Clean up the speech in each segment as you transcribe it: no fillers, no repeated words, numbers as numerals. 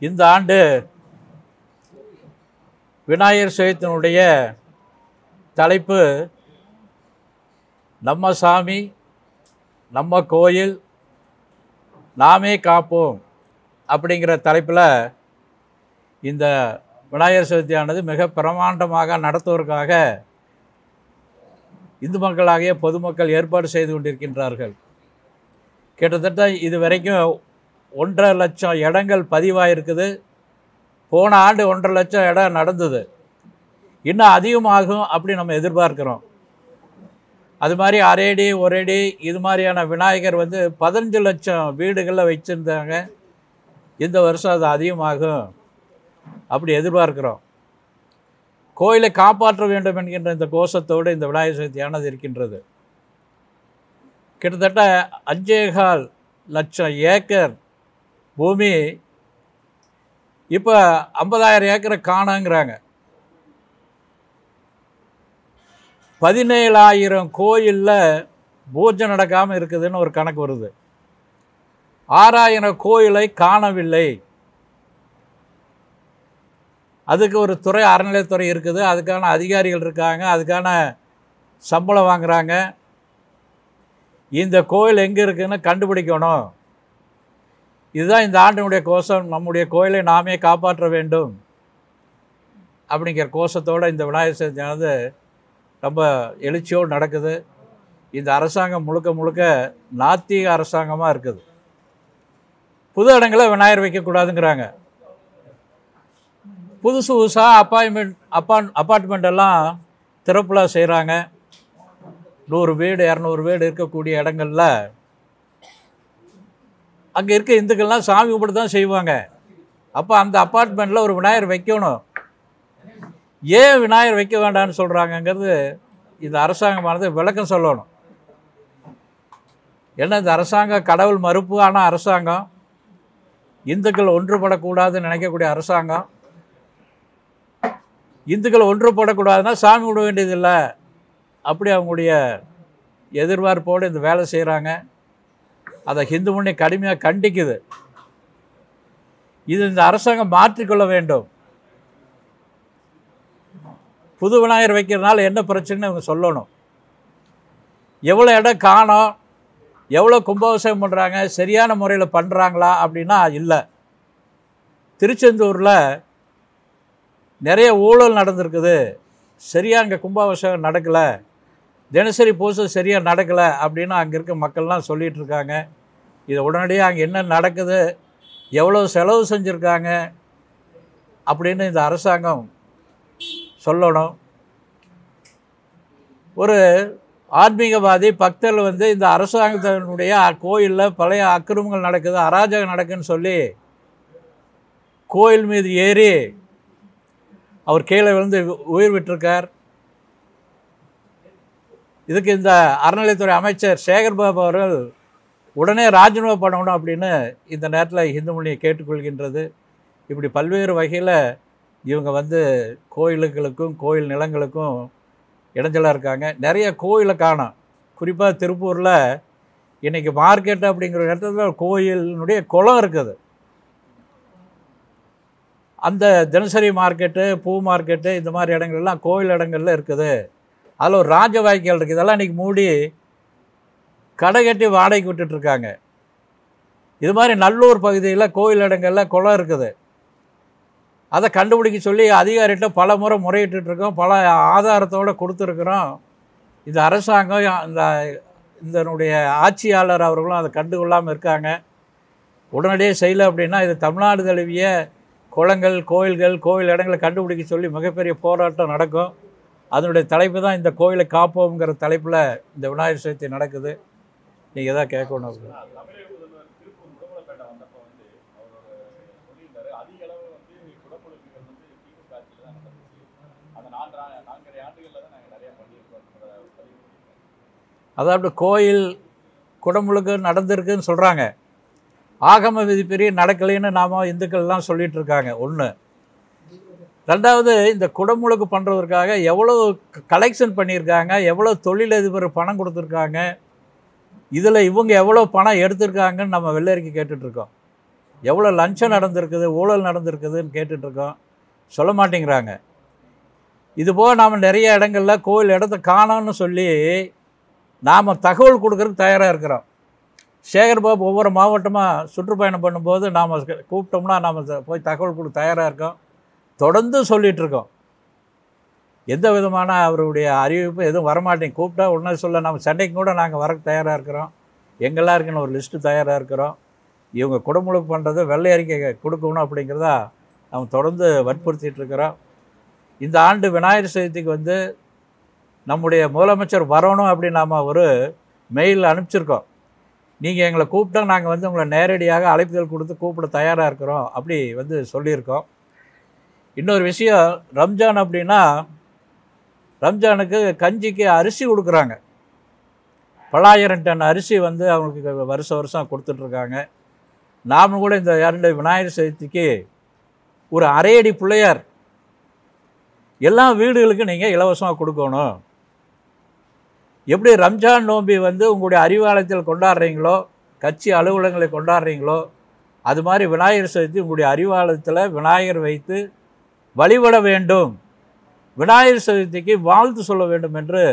இந்த ஆண்டு விநாயகர் சதுர்த்தியினுடைய தலைப்பு நம்ம சாமி நம்ம கோயில் நாமே காப்போம் அப்படிங்கிற தலைப்பில் இந்த விநாயகர் சதுர்த்தியானது மிக பிரமாண்டமாக நடத்துவதற்காக இந்து மக்களாகிய பொதுமக்கள் ஏற்பாடு செய்து கொண்டிருக்கின்றார்கள். கிட்டத்தட்ட இது வரைக்கும் 1.5 லட்சம் இடங்கள் பதிவாயிருக்குது. போன ஆண்டு 1.5 லட்சம் இடம் நடந்தது. இன்னும் அதிகமாகும் அப்படி நம்ம எதிர்பார்க்குறோம். அது மாதிரி அரேடி ஒரேடி இது மாதிரியான விநாயகர் 15 லட்சம் வீடுகளில் வச்சுருந்தாங்க. இந்த வருஷம் அது அதிகமாகும் அப்படி எதிர்பார்க்குறோம். கோயிலை காப்பாற்ற வேண்டும் என்கின்ற இந்த கோஷத்தோடு இந்த விநாயகர் சதுர்த்தியானது இருக்கின்றது. கிட்டத்தட்ட 5.25 லட்சம் ஏக்கர் பூமி இப்போ 50,000 ஏக்கரை காணங்கிறாங்க. 17,000 கோயிலில் பூஜை நடக்காமல் இருக்குதுன்னு ஒரு கணக்கு வருது. 6,000 கோயிலை காணவில்லை. அதுக்கு ஒரு துறை, அறநிலையத்துறை இருக்குது. அதுக்கான அதிகாரிகள் இருக்காங்க. அதுக்கான சம்பளம் வாங்குகிறாங்க. இந்த கோயில் எங்கே இருக்குதுன்னு கண்டுபிடிக்கணும். இதுதான் இந்த ஆண்டினுடைய கோஷம். நம்முடைய கோயிலை நாமே காப்பாற்ற வேண்டும் அப்படிங்கிற கோஷத்தோடு இந்த விநாயகர் சதுர்த்தியானது ரொம்ப எழுச்சியோடு நடக்குது. இந்த அரசாங்கம் முழுக்க முழுக்க நாத்திக அரசாங்கமாக இருக்குது. புது இடங்களில் விநாயகர் வைக்கக்கூடாதுங்கிறாங்க. புதுசு புதுசாக அப்பார்ட்மெண்ட் எல்லாம் திறப்புலா செய்கிறாங்க. 100 வீடு 200 வீடு இருக்கக்கூடிய இடங்களில் அங்கே இருக்க இந்துக்கள்லாம் சாமி கும்பிட்டு தான் செய்வாங்க. அப்போ அந்த அப்பார்ட்மெண்ட்டில் ஒரு விநாயகர் வைக்கணும். ஏன் விநாயகர் வைக்க வேண்டாம்னு சொல்கிறாங்கங்கிறது இந்த அரசாங்கமானது விளக்கம் சொல்லணும். ஏன்னா இந்த அரசாங்கம் கடவுள் மறுப்பான அரசாங்கம், இந்துக்கள் ஒன்றுபடக்கூடாதுன்னு நினைக்கக்கூடிய அரசாங்கம். இந்துக்கள் ஒன்றுபடக்கூடாதுன்னா சாமி விட வேண்டியதில்லை அப்படி அவங்களுடைய எதிர்பார்ப்போடு இந்த வேலை செய்கிறாங்க. அதை ஹிந்து முன்னணி கடுமையாக கண்டிக்குது. இது இந்த அரசாங்கம் மாற்றிக்கொள்ள வேண்டும். புது விநாயகர் வைக்கிறதுனால என்ன பிரச்சனைன்னு அவங்க சொல்லணும். எவ்வளோ இடம் காணோம், எவ்வளோ கும்பாபிஷேகம் பண்ணுறாங்க, சரியான முறையில் பண்ணுறாங்களா அப்படின்னா இல்லை. திருச்செந்தூரில் நிறைய ஊழல் நடந்திருக்குது. சரியாக அங்கே கும்பாபிஷேகம் நடக்கலை, தினசரி பூஜை சரியாக நடக்கலை அப்படின்னு அங்கே இருக்க மக்கள்லாம் சொல்லிகிட்டு இருக்காங்க. இதை உடனடியாக அங்கே என்ன நடக்குது, எவ்வளோ செலவு செஞ்சுருக்காங்க அப்படின்னு இந்த அரசாங்கம் சொல்லணும். ஒரு ஆன்மீகவாதி பக்தர்கள் இந்த அரசாங்கத்தினுடைய கோயிலில் பழைய அக்கிரமங்கள் நடக்குது, அராஜகம் நடக்குதுன்னு சொல்லி கோயில் மீது ஏறி அவர் கீழே உயிர் விட்டிருக்கார். இதுக்கு இந்த அறநிலையத்துறை அமைச்சர் சேகர்பாபு அவர்கள் உடனே ராஜினாமா பண்ணணும் அப்படின்னு இந்த நேரத்தில் இந்து முன்னணி கேட்டுக்கொள்கின்றது. இப்படி பல்வேறு வகையில் இவங்க கோயிலுகளுக்கும் கோயில் நிலங்களுக்கும் இடைஞ்சலாக இருக்காங்க. நிறைய கோயிலை காணோம். குறிப்பாக திருப்பூரில் இன்றைக்கி மார்க்கெட்டு அப்படிங்கிற இடத்துல கோயிலினுடைய குளம் இருக்குது. அந்த தினசரி மார்க்கெட்டு, பூ மார்க்கெட்டு, இந்த மாதிரி இடங்கள்லாம் கோயில் இடங்கள்ல இருக்குது. அதில் ஒரு ராஜ வாய்க்கால் இருக்குது. இதெல்லாம் இன்றைக்கி மூடி கடை கட்டி வாடகைக்கு விட்டுட்ருக்காங்க. இது மாதிரி நல்லூர் பகுதியில் கோயில் இடங்களில் குளம் இருக்குது. அதை கண்டுபிடிக்க சொல்லி அதிகாரிகிட்ட பல முறை முறையிட்டுருக்கோம், பல ஆதாரத்தோடு கொடுத்துருக்குறோம். இந்த அரசாங்கம் இதனுடைய ஆட்சியாளர் அவர்களும் அதை கண்டுகொள்ளாமல் இருக்காங்க. உடனடியே செய்யலை அப்படின்னா இது தமிழ்நாடு தழுவிய குளங்கள், கோயில்கள், கோயில் இடங்களை கண்டுபிடிக்க சொல்லி மிகப்பெரிய போராட்டம் நடக்கும். அதனுடைய தலைப்பு தான் இந்த கோயிலை காப்போங்கிற தலைப்பில் இந்த விநாயகர் சதுர்த்தி நடக்குது. நீங்கள் தான் கேட்கணும். அதாவது கோயில் குடமுழுக்கு நடந்திருக்குன்னு சொல்கிறாங்க. ஆகம விதிப்பெரிய நடக்கலைன்னு நாம் இந்துக்கள்லாம் சொல்லிகிட்டு இருக்காங்க. ஒன்று. ரெண்டாவது, இந்த குடமுழுக்கு பண்ணுறதுக்காக எவ்வளோ கலெக்ஷன் பண்ணியிருக்காங்க, எவ்வளோ தொழிலதிபர் பணம் கொடுத்துருக்காங்க, இதில் இவங்க எவ்வளோ பணம் எடுத்திருக்காங்கன்னு நம்ம வெள்ளரிக்கை கேட்டுட்ருக்கோம். எவ்வளோ லஞ்சம் நடந்திருக்குது, ஊழல் நடந்திருக்குதுன்னு கேட்டுட்ருக்கோம். சொல்ல மாட்டேங்கிறாங்க. இதுபோக நாம் நிறைய இடங்களில் கோயில் இடத்த காணோன்னு சொல்லி நாம் தகவல் கொடுக்கறதுக்கு தயாராக இருக்கிறோம். சேகர் பாபு ஒவ்வொரு மாவட்டமாக சுற்றுப்பயணம் பண்ணும்போது நாம் கூப்பிட்டோம்னா நாம் போய் தகவல் கொடுக்க தயாராக இருக்கோம். தொடர்ந்து சொல்லிகிட்ருக்கோம். எந்த விதமான அவருடைய அறிவிப்பு எதுவும் வரமாட்டேங்க. கூப்பிட்டா உடனே சொல்ல நம்ம சென்னைக்கு கூட நாங்கள் வரக்கு தயாராக இருக்கிறோம். எங்கெல்லாம் இருக்குன்னு ஒரு லிஸ்ட்டு தயாராக இருக்கிறோம். இவங்க குடமுழுக்கு பண்ணுறது வெள்ளை அறிக்கை கொடுக்கணும் அப்படிங்கிறதா நம்ம தொடர்ந்து வற்புறுத்திகிட்ருக்கிறோம். இந்த ஆண்டு விநாயகர் சதுர்த்திக்கு வந்து நம்முடைய முதலமைச்சர் வரணும் அப்படின்னு நாம் ஒரு மெயில் அனுப்பிச்சிருக்கோம். நீங்கள் எங்களை கூப்பிட்டா நாங்கள் வந்து உங்களை நேரடியாக அழைப்புதல் கொடுத்து கூப்பிட தயாராக இருக்கிறோம் அப்படி வந்து சொல்லியிருக்கோம். இன்னொரு விஷயம், ரம்ஜான் அப்படின்னா ரம்ஜானுக்கு கஞ்சிக்கு அரிசி கொடுக்குறாங்க. பல்லாயிரம் டன் அரிசி வந்து அவங்களுக்கு வருஷம் கொடுத்துட்ருக்காங்க. நாம் கூட இந்த விநாயகர் சதுர்த்திக்கு ஒரு அரையடி பிள்ளையார் எல்லா வீடுகளுக்கும் நீங்கள் இலவசமாக கொடுக்கணும். எப்படி ரம்ஜான் நோம்பி வந்து உங்களுடைய அறிவாலயத்தில் கொண்டாடுறீங்களோ, கட்சி அலுவலகங்களை கொண்டாடுறீங்களோ, அது மாதிரி விநாயகர் சதுர்த்தி உங்களுடைய அறிவாலயத்தில் விநாயகர் வைத்து வழிபட வேண்டும். விநாயகர் சதுர்த்திக்கு வாழ்த்து சொல்ல வேண்டும் என்று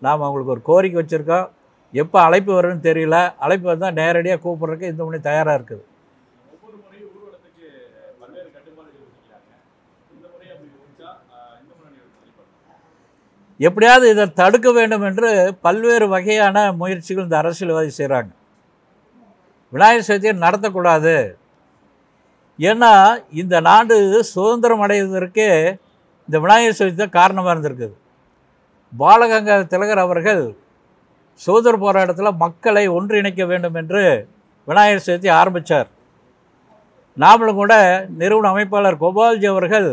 நாம் அவங்களுக்கு ஒரு கோரிக்கை வச்சுருக்கோம். எப்போ அழைப்பு வரும்னு தெரியல. அழைப்பு வந்தால் நேரடியாக கூப்பிட்றதுக்கு இந்த மணி தயாராக இருக்குது. எப்படியாவது இதை தடுக்க வேண்டும் என்று பல்வேறு வகையான முயற்சிகள் இந்த அரசியல்வாதி செய்கிறாங்க. விநாயகர் சதுர்த்தியை நடத்தக்கூடாது. ஏன்னா இந்த நாடு சுதந்திரம் அடைவதற்கு இந்த விநாயகர் சதுர்த்தி தான் காரணமாக இருந்திருக்குது. பாலகங்காதர திலகர் அவர்கள் சுதந்திர போராட்டத்தில் மக்களை ஒன்றிணைக்க வேண்டும் என்று விநாயகர் சதுர்த்தி ஆரம்பித்தார். நாமளும் கூட நிறுவன அமைப்பாளர் கோபால்ஜி அவர்கள்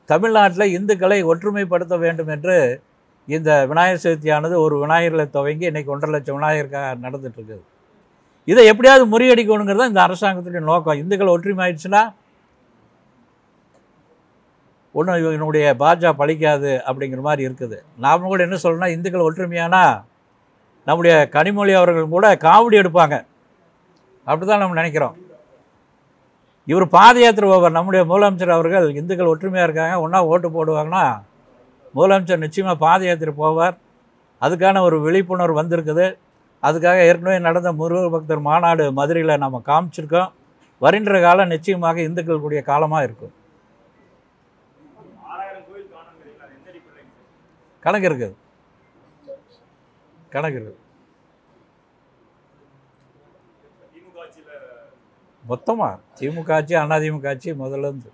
தமிழ்நாட்டில் இந்துக்களை ஒற்றுமைப்படுத்த வேண்டும் என்று இந்த விநாயகர் சதுர்த்தியானது ஒரு விநாயகர்களை துவங்கி இன்றைக்கி 1.5 லட்சம் விநாயகருக்காக நடந்துகிட்ருக்குது. இதை எப்படியாவது முறியடிக்கணுங்கிறது தான் இந்த அரசாங்கத்துடைய நோக்கம். இந்துக்கள் ஒற்றுமை ஆயிடுச்சுன்னா ஒன்றும் என்னுடைய பாஜக பழிக்காது அப்படிங்கிற மாதிரி இருக்குது. நாம் கூட என்ன சொல்லணும்னா, இந்துக்கள் ஒற்றுமையானா நம்முடைய கனிமொழி அவர்கள் கூட காவடி எடுப்பாங்க. அப்படி தான் நம்ம நினைக்கிறோம். இவர் பாத யாத்திரை போவார். நம்முடைய முதலமைச்சர் அவர்கள் இந்துக்கள் ஒற்றுமையாக இருக்காங்க, ஒன்றா ஓட்டு போடுவாங்கன்னா முதலமைச்சர் நிச்சயமாக பாத யாத்திரை போவார். அதுக்கான ஒரு விழிப்புணர்வு வந்திருக்குது. அதுக்காக ஏற்கனவே நடந்த முருகர் பக்தர் மாநாடு மதுரையில் நம்ம காமிச்சிருக்கோம். வருகின்ற காலம் நிச்சயமாக இந்துக்கள் கூடிய காலமாக இருக்கும். கணக்கு இருக்குது. மொத்தமாக திமுக ஆட்சி, அதிமுக ஆட்சி முதல்ல இருந்து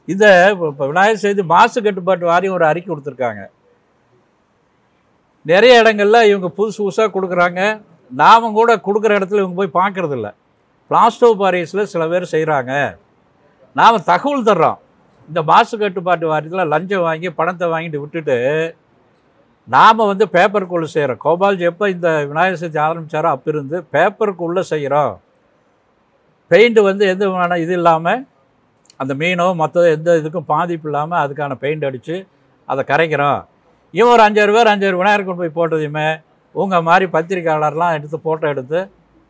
இந்த இப்போ விநாயகர் சதுர்த்தி மாசு கட்டுப்பாட்டு வாரியம் ஒரு அறிக்கை கொடுத்துருக்காங்க. நிறைய இடங்களில் இவங்க புதுசாக கொடுக்குறாங்க. நாம் கூட கொடுக்குற இடத்துல இவங்க போய் பார்க்குறதில்ல. பிளாஸ்டோ பாரிஸில் சில பேர் செய்கிறாங்க. நாம் தகவல் தர்றோம். இந்த மாசு கட்டுப்பாட்டு வாரியத்தில் லஞ்சம் வாங்கி பணத்தை வாங்கிட்டு விட்டுட்டு நாம் வந்து பேப்பருக்குள்ளே செய்கிறோம். கோபால்ஜி எப்போ இந்த விநாயகர் சதுர்த்தி ஆரம்பித்தாரோ அப்போ இருந்து பேப்பருக்குள்ளே செய்கிறோம். பெயிண்ட் வந்து எந்த விதமான இது இல்லாமல், அந்த மீனோ மற்ற எந்த இதுக்கும் பாதிப்பு இல்லாமல் அதுக்கான பெயிண்ட் அடித்து அதை கரைக்கிறோம். இவன் ஒரு 5-6 பேர் விநாயகர் கொண்டு போய் போட்டதையுமே உங்கள் மாதிரி பத்திரிக்கையாளர்லாம் எடுத்து ஃபோட்டோ எடுத்து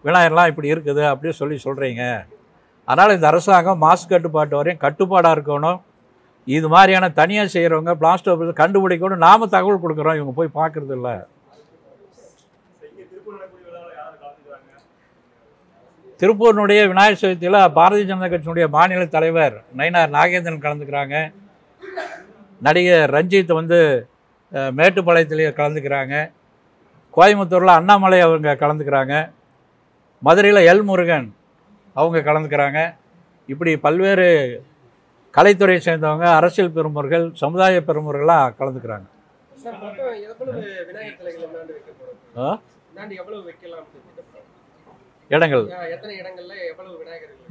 விநாயகர்லாம் இப்படி இருக்குது அப்படின்னு சொல்கிறீங்க. அதனால் இந்த அரசாங்கம் மாசு கட்டுப்பாட்டு வரையும் கட்டுப்பாடாக இருக்கணும். இது மாதிரியான தனியாக செய்கிறவங்க பிளாஸ்டோ கண்டுபிடிக்கணும். நாம் தகவல் கொடுக்குறோம், இவங்க போய் பார்க்குறது இல்லை. திருப்பூரினுடைய விநாயகர் சதுர்த்தியில் பாரதிய ஜனதா கட்சியினுடைய மாநில தலைவர் நயினார் நாகேந்திரன் கலந்துக்கிறாங்க. நடிகர் ரஞ்சித் வந்து மேட்டுப்பாளையத்திலேயே கலந்துக்கிறாங்க. கோயம்புத்தூரில் அண்ணாமலை அவங்க கலந்துக்கிறாங்க. மதுரையில் எல் முருகன் அவங்க கலந்துக்கிறாங்க. இப்படி பல்வேறு கலைத்துறையை சேர்ந்தவங்க, அரசியல் பெருமர்கள், சமுதாய பெருமர்களாக கலந்துக்கிறாங்க. இடங்கள்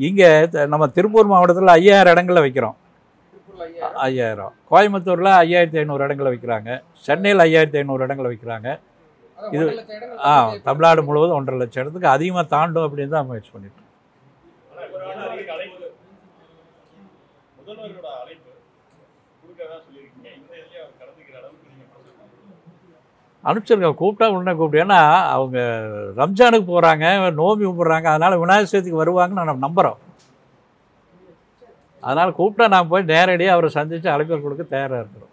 இங்கே நம்ம திருப்பூர் மாவட்டத்தில் 5000 இடங்களில் வைக்கிறோம். 5000. கோயம்புத்தூரில் 5500 இடங்களில் வைக்கிறாங்க. சென்னையில் 5500 இடங்களில் வைக்கிறாங்க. இது தமிழ்நாடு முழுவதும் 1.5 லட்சம் இடத்துக்கு அதிகமாக தாண்டும் அப்படின்னு தான் முயற்சி பண்ணிட்டு. அனுப்பிச்சிருக்கோம். கூப்பிட்டா உடனே கூப்பிட்டு. ஏன்னா அவங்க ரம்ஜானுக்கு போகிறாங்க, நோம்பி கும்பிட்றாங்க. அதனால் விநாயகர் சதுர்த்திக்கு வருவாங்கன்னு நம்ம நம்புகிறோம். அதனால் கூப்பிட்டா நான் போய் நேரடியாக அவரை சந்தித்து அழைப்பு கொடுக்க தயாராக இருக்கிறோம்.